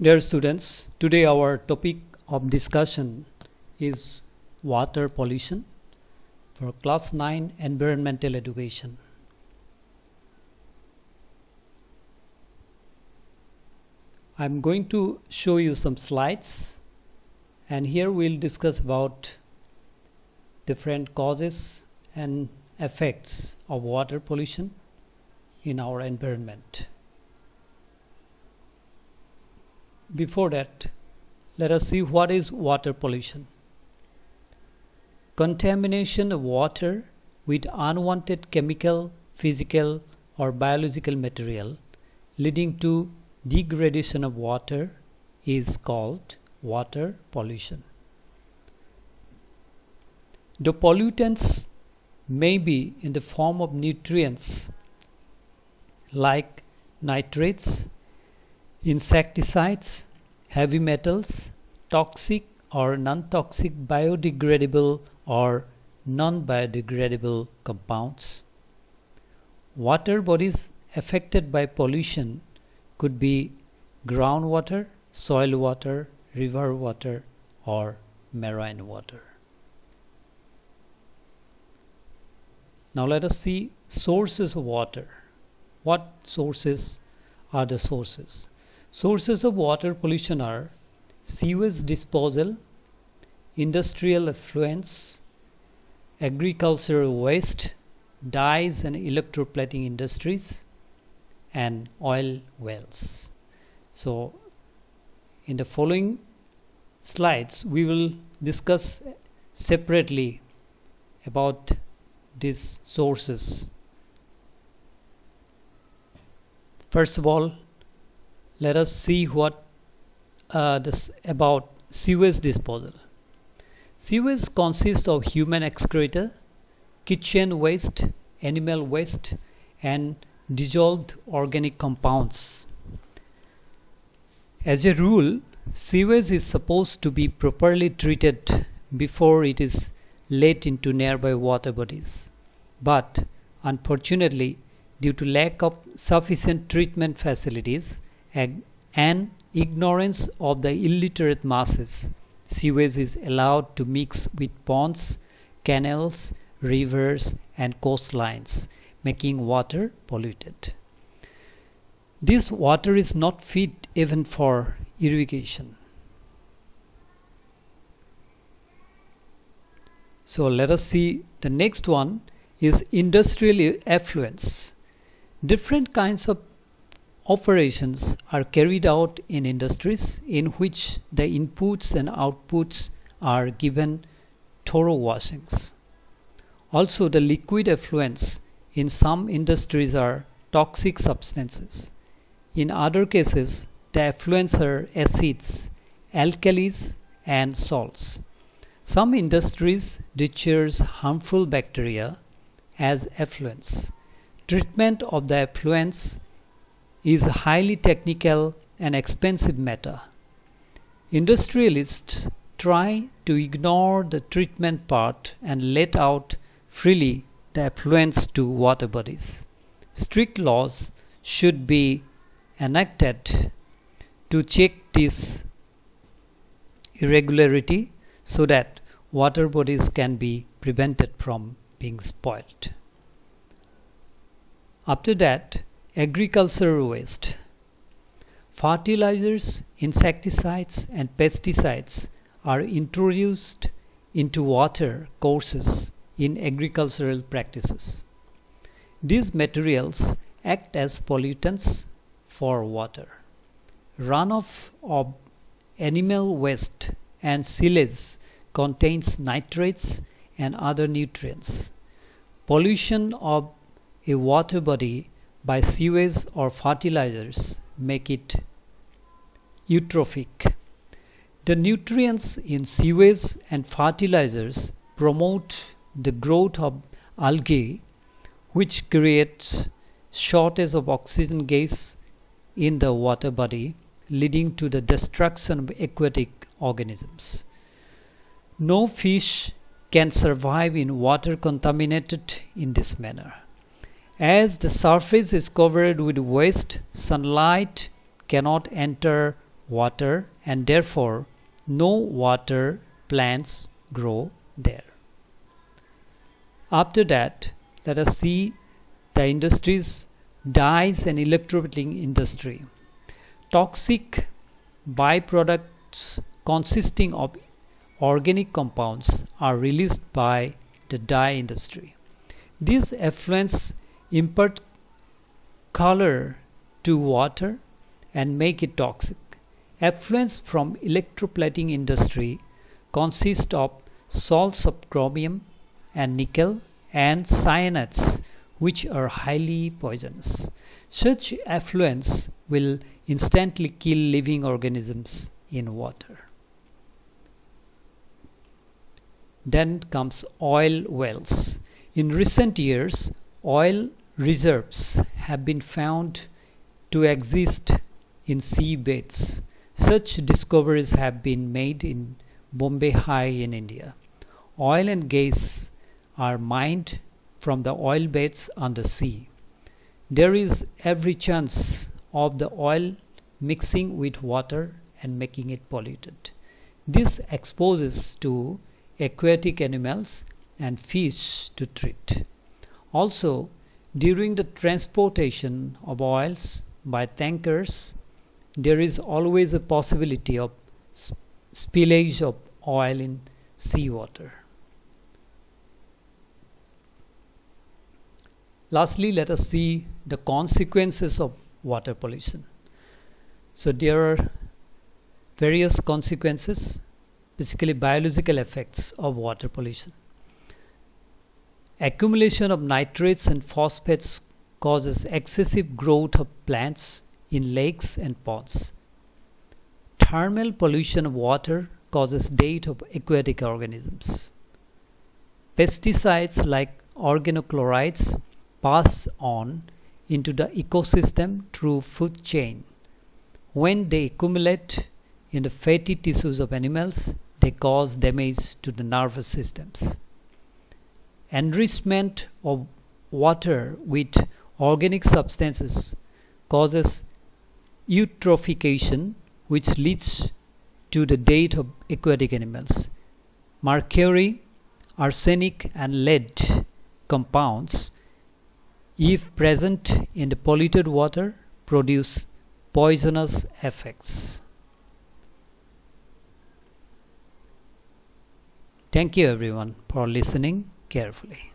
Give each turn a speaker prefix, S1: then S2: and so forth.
S1: Dear students, today our topic of discussion is water pollution for class 9 environmental education. I'm going to show you some slides, and here we'll discuss about different causes and effects of water pollution in our environment. Before that, let us see what is water pollution. Contamination of water with unwanted chemical, physical or biological material leading to degradation of water is called water pollution. The pollutants may be in the form of nutrients like nitrates, insecticides, heavy metals, toxic or non-toxic, biodegradable or non-biodegradable compounds. Water bodies affected by pollution could be groundwater, soil water, river water or marine water. Now let us see sources of water. What sources are the sources? Sources of water pollution are sewage disposal, industrial effluents, agricultural waste, dyes and electroplating industries, and oil wells. So in the following slides we will discuss separately about these sources. First of all, let us see what about sewage disposal. Sewage consists of human excreta, kitchen waste, animal waste, and dissolved organic compounds. As a rule, sewage is supposed to be properly treated before it is let into nearby water bodies. But unfortunately, due to lack of sufficient treatment facilities and ignorance of the illiterate masses, sewage is allowed to mix with ponds, canals, rivers and coastlines, making water polluted. This water is not fit even for irrigation. So let us see, the next one is industrial effluents. Different kinds of operations are carried out in industries in which the inputs and outputs are given thorough washings. Also, the liquid effluents in some industries are toxic substances. In other cases, the effluents are acids, alkalis and salts. Some industries discharge harmful bacteria as effluents. Treatment of the effluents is a highly technical and expensive matter. Industrialists try to ignore the treatment part and let out freely the effluents to water bodies. Strict laws should be enacted to check this irregularity so that water bodies can be prevented from being spoiled. After that, agricultural waste. Fertilizers, insecticides and pesticides are introduced into water courses in agricultural practices. These materials act as pollutants for water. Runoff of animal waste and silage contains nitrates and other nutrients. Pollution of a water body by sewage or fertilizers make it eutrophic. The nutrients in sewage and fertilizers promote the growth of algae, which creates shortage of oxygen gas in the water body, leading to the destruction of aquatic organisms. No fish can survive in water contaminated in this manner. As the surface is covered with waste, sunlight cannot enter water, and therefore no water plants grow there. After that, let us see the industries, dyes and electroplating industry. Toxic byproducts consisting of organic compounds are released by the dye industry. These effluents impart color to water and make it toxic. Effluents from electroplating industry consist of salts of chromium and nickel and cyanides, which are highly poisonous. Such effluents will instantly kill living organisms in water. Then comes oil wells. In recent years, oil reserves have been found to exist in seabeds. Such discoveries have been made in Bombay High in India. Oil and gas are mined from the oil beds on the sea. There is every chance of the oil mixing with water and making it polluted. This exposes to aquatic animals and fish to treat. Also, during the transportation of oils by tankers, there is always a possibility of spillage of oil in seawater. Lastly, let us see the consequences of water pollution. So there are various consequences, basically biological effects of water pollution. Accumulation of nitrates and phosphates causes excessive growth of plants in lakes and ponds. Thermal pollution of water causes death of aquatic organisms. Pesticides like organochlorides pass on into the ecosystem through food chain. When they accumulate in the fatty tissues of animals, they cause damage to the nervous systems. Enrichment of water with organic substances causes eutrophication, which leads to the death of aquatic animals. Mercury, arsenic and lead compounds, if present in the polluted water, produce poisonous effects. Thank you everyone for listening carefully.